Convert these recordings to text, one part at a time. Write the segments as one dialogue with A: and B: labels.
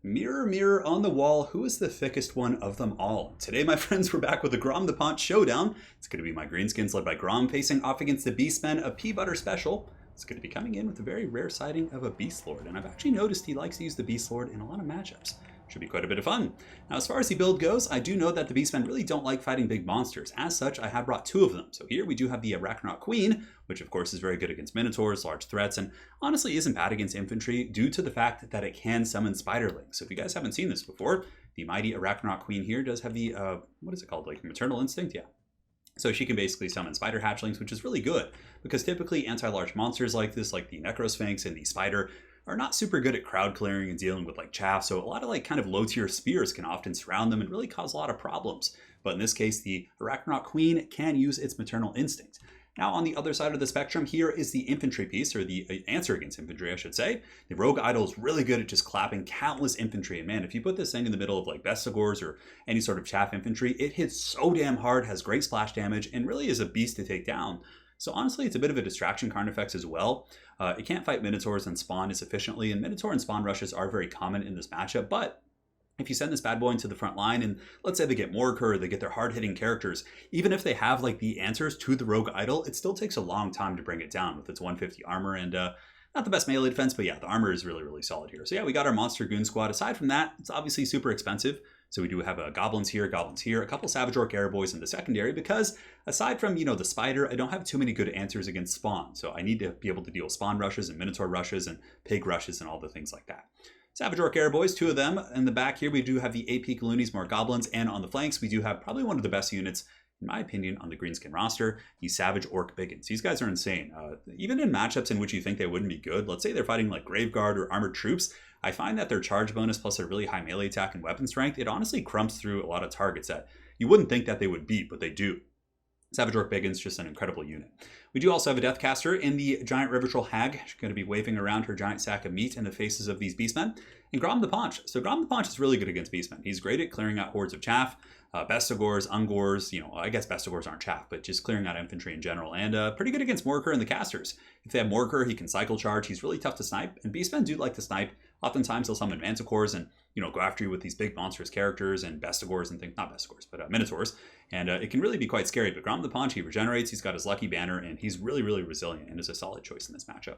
A: Mirror, mirror on the wall, who is the thickest one of them all? Today, my friends, we're back with the Grom the Pont showdown. It's going to be my Greenskins led by Grom facing off against the Beastmen, a pea butter special. It's going to be coming in with a very rare sighting of a Beast Lord, and I've actually noticed he likes to use the Beast Lord in a lot of matchups. Should be quite a bit of fun. Now, as far as the build goes, I do know that the Beastmen really don't like fighting big monsters. As such, I have brought two of them. So here we do have the Arachnoid Queen, which of course is very good against Minotaurs, large threats, and honestly isn't bad against infantry due to the fact that it can summon Spiderlings. So if you guys haven't seen this before, the mighty Arachnoid Queen here does have the, what is it called, like maternal instinct? Yeah. So she can basically summon spider hatchlings, which is really good because typically anti-large monsters like this, like the Necrosphinx and the Spider, are not super good at crowd clearing and dealing with like chaff. So a lot of like kind of low tier spears can often surround them and really cause a lot of problems. But in this case, the Arachnoid Queen can use its maternal instinct. Now on the other side of the spectrum, here is the infantry piece, or the answer against infantry, I should say. The Rogue Idol is really good at just clapping countless infantry. And man, if you put this thing in the middle of like Bestigors or any sort of chaff infantry, it hits so damn hard, has great splash damage, and really is a beast to take down. So honestly, it's a bit of a distraction Carnifex as well. It can't fight Minotaurs and Spawn as efficiently, and Minotaur and Spawn rushes are very common in this matchup, but if you send this bad boy into the front line and let's say they get Morker, or they get their hard-hitting characters, even if they have like the answers to the Rogue Idol, it still takes a long time to bring it down with its 150 armor and not the best melee defense, but yeah, the armor is really, really solid here. So yeah, we got our Monster Goon Squad. Aside from that, it's obviously super expensive. So we do have goblins here, a couple Savage Orc Airboys in the secondary because aside from, you know, the Spider, I don't have too many good answers against Spawn. So I need to be able to deal with Spawn rushes and Minotaur rushes and Pig rushes and all the things like that. Savage Orc Airboys, two of them. In the back here, we do have the AP Galoonies, more Goblins, and on the flanks, we do have probably one of the best units, in my opinion, on the Greenskin roster, the Savage Orc Biggins. These guys are insane. Even in matchups in which you think they wouldn't be good, let's say they're fighting like Graveguard or Armored Troops, I find that their charge bonus plus their really high melee attack and weapon strength, it honestly crumps through a lot of targets that you wouldn't think that they would beat, but they do. Savage Orc Biggins, just an incredible unit. We do also have a Deathcaster in the Giant River Troll Hag. She's going to be waving around her giant sack of meat in the faces of these Beastmen. And Grom the Paunch. So Grom the Paunch is really good against Beastmen. He's great at clearing out hordes of chaff, Bestigors, Ungors, you know, I guess Bestigors aren't chaff, but just clearing out infantry in general. And pretty good against Morker and the casters. If they have Morker, he can cycle charge. He's really tough to snipe. And Beastmen do like to snipe. Oftentimes they'll summon Manticores and, you know, go after you with these big monstrous characters and Bestigors and things, not Bestigors, but Minotaurs. And it can really be quite scary. But Grom the Paunch, he regenerates, he's got his lucky banner, and he's really, really resilient and is a solid choice in this matchup.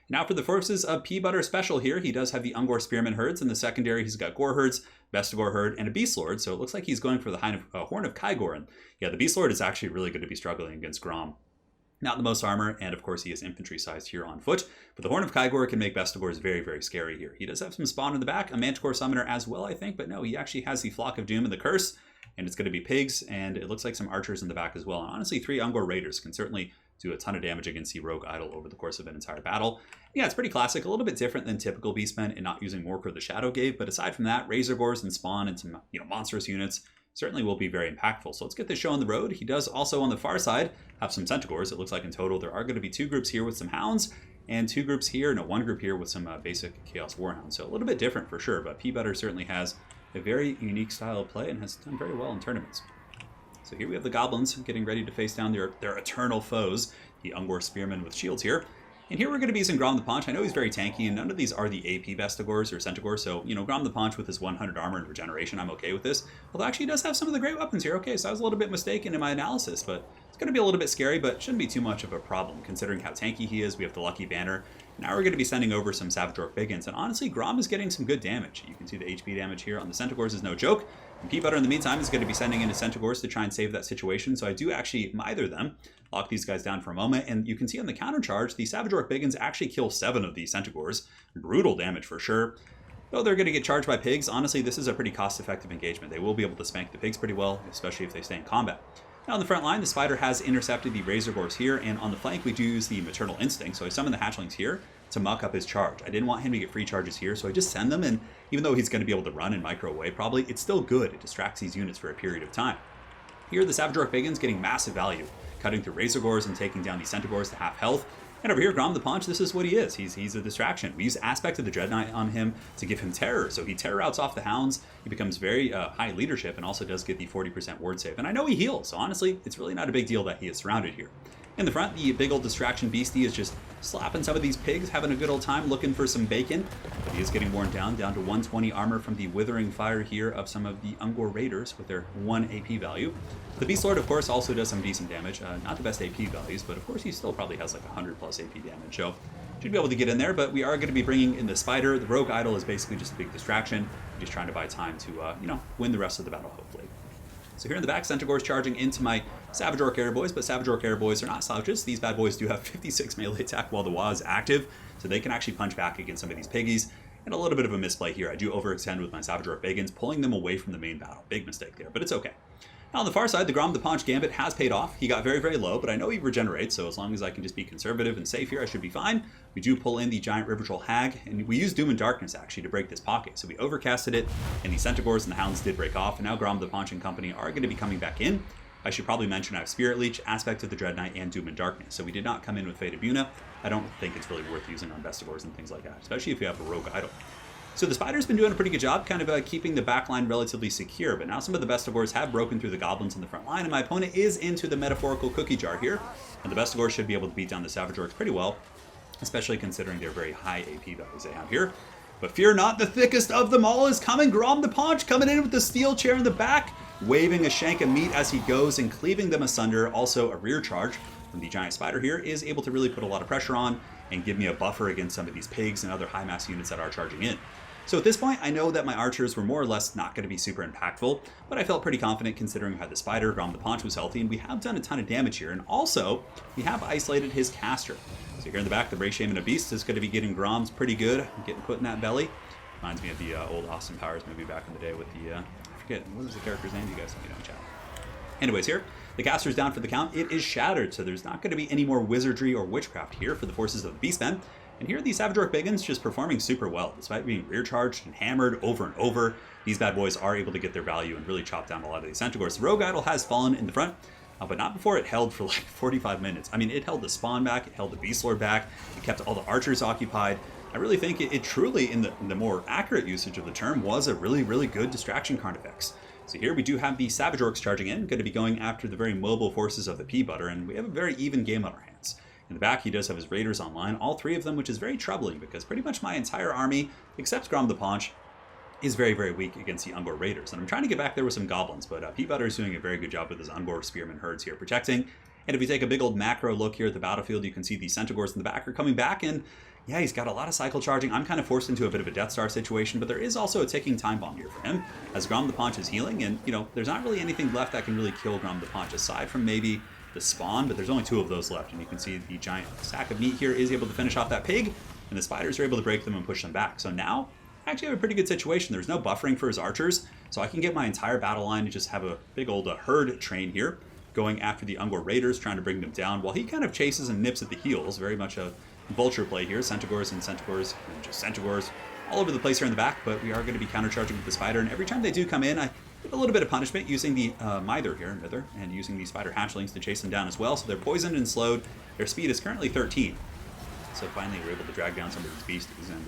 A: Now for the forces of Pea Butter Special here, he does have the Ungor Spearman herds. In the secondary, he's got Gore herds, Bestigor herd, and a Beast Lord. So it looks like he's going for the Horn of Kygor. And yeah, the Beast Lord is actually really good to be struggling against Grom. Not the most armor, and of course he is infantry sized here on foot, but the Horn of Kygor can make Bestigors very, very scary here. He does have some spawn in the back, a Manticore Summoner as well, I think, but no, he actually has the Flock of Doom and the Curse, and it's going to be pigs, and it looks like some archers in the back as well. And honestly, 3 Ungor Raiders can certainly do a ton of damage against the Rogue Idol over the course of an entire battle. Yeah, it's pretty classic, a little bit different than typical Beastmen in not using Morker the Shadow Gave, but aside from that, Razor Gores and Spawn and some, you know, monstrous units certainly will be very impactful. So let's get this show on the road. He does also on the far side have some Centaurs. It looks like in total there are going to be 2 groups here with some Hounds and 2 groups here, no, 1 group here with some basic Chaos Warhounds. So a little bit different for sure, but Pea Butter certainly has a very unique style of play and has done very well in tournaments. So here we have the Goblins getting ready to face down their eternal foes, the Ungor Spearmen with shields here. And here we're going to be using Grom the Paunch. I know he's very tanky, and none of these are the AP Bestigors or Centaurs, so, you know, Grom the Paunch with his 100 armor and regeneration, I'm okay with this. Although actually he does have some of the great weapons here. Okay, so I was a little bit mistaken in my analysis, but it's going to be a little bit scary, but shouldn't be too much of a problem considering how tanky he is. We have the Lucky Banner. Now we're going to be sending over some Savage Orc Biggins, and honestly, Grom is getting some good damage. You can see the HP damage here on the Centaurs is no joke. And Pea Butter in the meantime is going to be sending in his Centaurs to try and save that situation, so I do actually mither them. Lock these guys down for a moment, and you can see on the counter charge, the Savage Orc Biggins actually kill 7 of these Centaurs. Brutal damage for sure. Though they're going to get charged by pigs, honestly, this is a pretty cost-effective engagement. They will be able to spank the pigs pretty well, especially if they stay in combat. Now on the front line, the Spider has intercepted the Razor Gores here, and on the flank we do use the Maternal Instinct, so I summon the Hatchlings here to muck up his charge. I didn't want him to get free charges here, so I just send them, and even though he's going to be able to run and micro away probably, it's still good. It distracts these units for a period of time. Here, the Savage Orc Biggins getting massive value, cutting through Razor Gores and taking down the Centaurs to half health. And over here, Grom the Paunch, this is what he is. He's a distraction. We use Aspect of the Dread Knight on him to give him terror. So he terror outs off the Hounds. He becomes very high leadership and also does get the 40% ward save. And I know he heals, so honestly, it's really not a big deal that he is surrounded here. In the front, the big old distraction beastie is just slapping some of these pigs, having a good old time looking for some bacon. But he is getting worn down to 120 armor from the withering fire here of some of the Ungor Raiders with their 1 AP value. The Beast Lord, of course, also does some decent damage. Not the best AP values, but of course he still probably has like 100 plus AP damage. So should be able to get in there, but we are going to be bringing in the Spider. The Rogue Idol is basically just a big distraction. Just trying to buy time to, win the rest of the battle, hopefully. So here in the back, Centaur's charging into my Savage Orc Airboys, but Savage Orc Airboys are not slouches. These bad boys do have 56 melee attack while the WA is active, so they can actually punch back against some of these piggies. And a little bit of a misplay here. I do overextend with my Savage Orc Bagans, pulling them away from the main battle. Big mistake there, but it's okay. Now on the far side, the Grom the Paunch Gambit has paid off. He got very, very low, but I know he regenerates, so as long as I can just be conservative and safe here, I should be fine. We do pull in the Giant River Troll Hag, and we use Doom and Darkness actually to break this pocket. So we overcasted it, and the Centaurs and the Hounds did break off, and now Grom the Paunch and company are going to be coming back in. I should probably mention I have Spirit Leech, Aspect of the Dread Knight, and Doom and Darkness. So we did not come in with Fate of Buna. I don't think it's really worth using on Vestigors and things like that, especially if you have a Rogue Idol. So the Spider's been doing a pretty good job kind of keeping the back line relatively secure, but now some of the Vestigors have broken through the Goblins in the front line, and my opponent is into the metaphorical cookie jar here, and the Vestigors should be able to beat down the Savage Orcs pretty well, especially considering their very high AP values they have here. But fear not, the thickest of them all is coming. Grom the Paunch coming in with the steel chair in the back, waving a shank of meat as he goes and cleaving them asunder. Also a rear charge from the Giant Spider here is able to really put a lot of pressure on and give me a buffer against some of these pigs and other high mass units that are charging in. So at this point, I know that my archers were more or less not going to be super impactful, but I felt pretty confident considering how the Spider, Grom the Paunch, was healthy, and we have done a ton of damage here, and also, we have isolated his caster. So here in the back, the Brave Shaman of Beast is going to be getting Groms pretty good, getting put in that belly. Reminds me of the old Austin Powers movie back in the day with the, I forget, what was the character's name? You guys let me know in chat. Anyways, here, the caster's down for the count. It is shattered, so there's not going to be any more wizardry or witchcraft here for the forces of the Beastmen. And here are these Savage Orc Bagans just performing super well. Despite being rear charged and hammered over and over, these bad boys are able to get their value and really chop down a lot of these Centaurs. The Rogue Idol has fallen in the front, but not before it held for like 45 minutes. I mean, it held the spawn back, it held the Beast Lord back, it kept all the archers occupied. I really think it truly, in the more accurate usage of the term, was a really, really good distraction Carnifex. So here we do have the Savage Orcs charging in, going to be going after the very mobile forces of the Pea Butter, and we have a very even game on our hands. In the back, he does have his Raiders online, all 3 of them, which is very troubling because pretty much my entire army, except Grom the Paunch, is very, very weak against the Ungor Raiders. And I'm trying to get back there with some Goblins, but Pea Butter is doing a very good job with his Ungor Spearman herds here protecting. And if we take a big old macro look here at the battlefield, you can see the Centaurs in the back are coming back, and yeah, he's got a lot of cycle charging. I'm kind of forced into a bit of a Death Star situation, but there is also a ticking time bomb here for him, as Grom the Paunch is healing, and, there's not really anything left that can really kill Grom the Paunch, aside from maybe the spawn, but there's only 2 of those left, and you can see the giant sack of meat here is able to finish off that pig, and the Spiders are able to break them and push them back. So now, I actually have a pretty good situation. There's no buffering for his archers, so I can get my entire battle line to just have a big old herd train here, going after the Ungor Raiders, trying to bring them down, while he kind of chases and nips at the heels. Very much a vulture play here. Centaurs and Centaurs, and just Centaurs all over the place here in the back, but we are going to be countercharging with the Spider, and every time they do come in, I get a little bit of punishment using the Mither here, and using the Spider hatchlings to chase them down as well. So they're poisoned and slowed. Their speed is currently 13. So finally we're able to drag down some of these beasties, and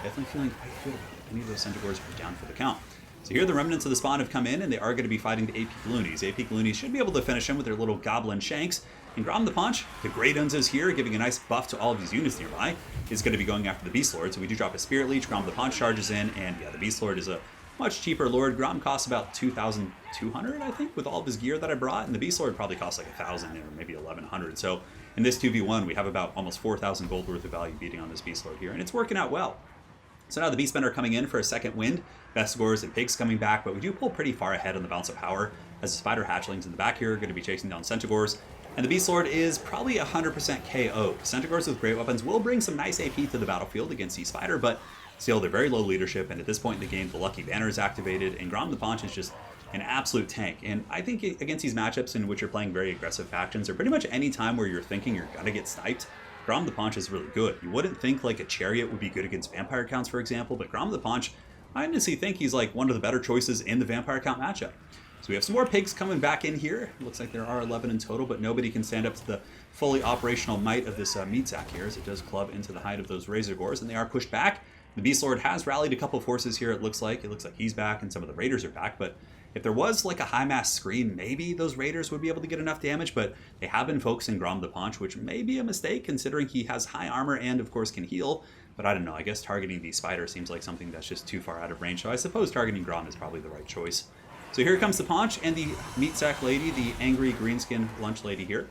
A: definitely feeling quite good about any of those Centaurs are down for the count. So here the remnants of the spawn have come in, and they are going to be fighting the AP Gloonies. AP Gloonies should be able to finish them with their little goblin shanks. And Grom the Paunch, the Great Uns is here, giving a nice buff to all of these units nearby, is going to be going after the Beast Lord. So we do drop a Spirit Leech, Grom the Paunch charges in, and yeah, the Beast Lord is a much cheaper Lord. Grom costs about 2,200, I think, with all of his gear that I brought, and the Beast Lord probably costs like 1,000 or maybe 1,100. So in this 2v1, we have about almost 4,000 gold worth of value beating on this Beast Lord here, and it's working out well. So now the Beastmen are coming in for a second wind. Vestigors and Pigs coming back, but we do pull pretty far ahead on the Bounce of Power, as the Spider hatchlings in the back here are going to be chasing down Centaurs. And the Beast Lord is probably 100% KO. Centaurs with great weapons will bring some nice AP to the battlefield against the Spider, but still they're very low leadership, and at this point in the game, the Lucky Banner is activated, and Grom the Paunch is just an absolute tank. And I think against these matchups in which you're playing very aggressive factions, or pretty much any time where you're thinking you're going to get sniped, Grom the Paunch is really good. You wouldn't think like a Chariot would be good against Vampire counts, for example, but Grom the Paunch, I honestly think he's like one of the better choices in the Vampire count matchup. So we have some more pigs coming back in here. It looks like there are 11 in total, but nobody can stand up to the fully operational might of this meat sack here, as it does club into the hide of those Razor Gores, and they are pushed back. The Beast Lord has rallied a couple forces here, it looks like. It looks like he's back and some of the Raiders are back, but if there was like a high mass scream, maybe those Raiders would be able to get enough damage, but they have been focusing Grom the Paunch, which may be a mistake considering he has high armor and of course can heal. But I don't know, I guess targeting the Spider seems like something that's just too far out of range, so I suppose targeting Grom is probably the right choice. So here comes the Paunch and the Meat Sack Lady, the angry greenskin lunch lady here.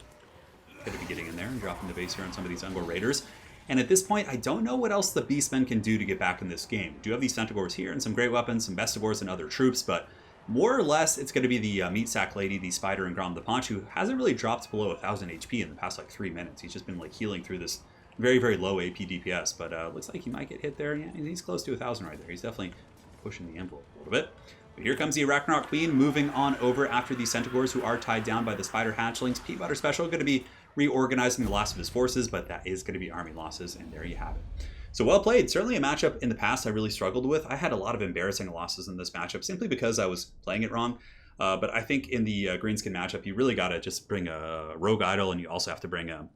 A: Going to be getting in there and dropping the base here on some of these Ungor Raiders. And at this point, I don't know what else the Beastmen can do to get back in this game. We do have these Centaurs here and some great weapons, some Bestivores and other troops, but more or less it's going to be the Meat Sack Lady, the Spider, and Grom the Paunch, who hasn't really dropped below 1000 HP in the past like 3 minutes. He's just been like healing through this very, very low AP DPS, but looks like he might get hit there. Yeah, he's close to 1000 right there. He's definitely pushing the envelope a little bit. But here comes the Arachnoid Queen moving on over after the Centaurs, who are tied down by the Spider Hatchlings. Peanut Special going to be reorganizing the last of his forces, but that is going to be army losses, and there you have it. So well played. Certainly a matchup in the past I really struggled with. I had a lot of embarrassing losses in this matchup simply because I was playing it wrong. But I think in the Greenskin matchup, you really got to just bring a Rogue Idol, and you also have to bring a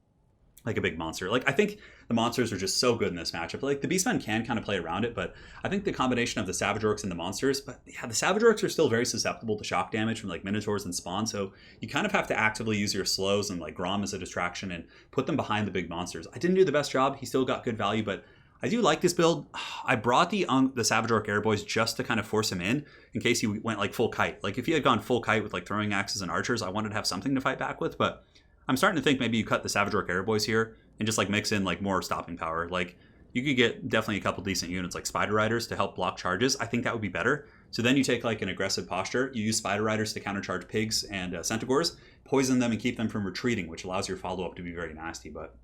A: big monster. Like, I think the monsters are just so good in this matchup. Like, the Beastmen can kind of play around it, but I think the combination of the Savage Orcs and the monsters, but yeah, the Savage Orcs are still very susceptible to shock damage from like Minotaurs and Spawn, so you kind of have to actively use your slows and like Grom as a distraction and put them behind the big monsters. I didn't do the best job. He still got good value, but I do like this build. I brought the Savage Orc Airboys just to kind of force him in case he went like full kite. Like, if he had gone full kite with like throwing axes and archers, I wanted to have something to fight back with, but I'm starting to think maybe you cut the Savage Orc Airboys here and just like mix in like more stopping power. Like, you could get definitely a couple decent units like Spider Riders to help block charges. I think that would be better. So then you take like an aggressive posture, you use Spider Riders to countercharge pigs and Centaurs, poison them and keep them from retreating, which allows your follow-up to be very nasty. But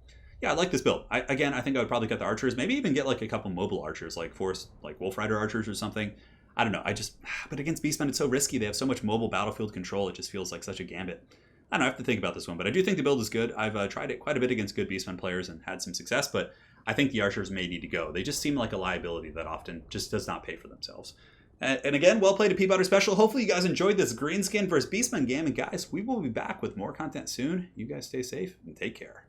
A: yeah, I like this build. I think I would probably cut the archers, maybe even get like a couple mobile archers, like force like Wolf Rider archers or something. I don't know. But against Beastmen, it's so risky. They have so much mobile battlefield control. It just feels like such a gambit. I don't know, I have to think about this one, but I do think the build is good. I've tried it quite a bit against good Beastmen players and had some success, but I think the archers may need to go. They just seem like a liability that often just does not pay for themselves. And again, well played to Peanut Special. Hopefully you guys enjoyed this Greenskin versus Beastmen game, and guys, we will be back with more content soon. You guys stay safe and take care.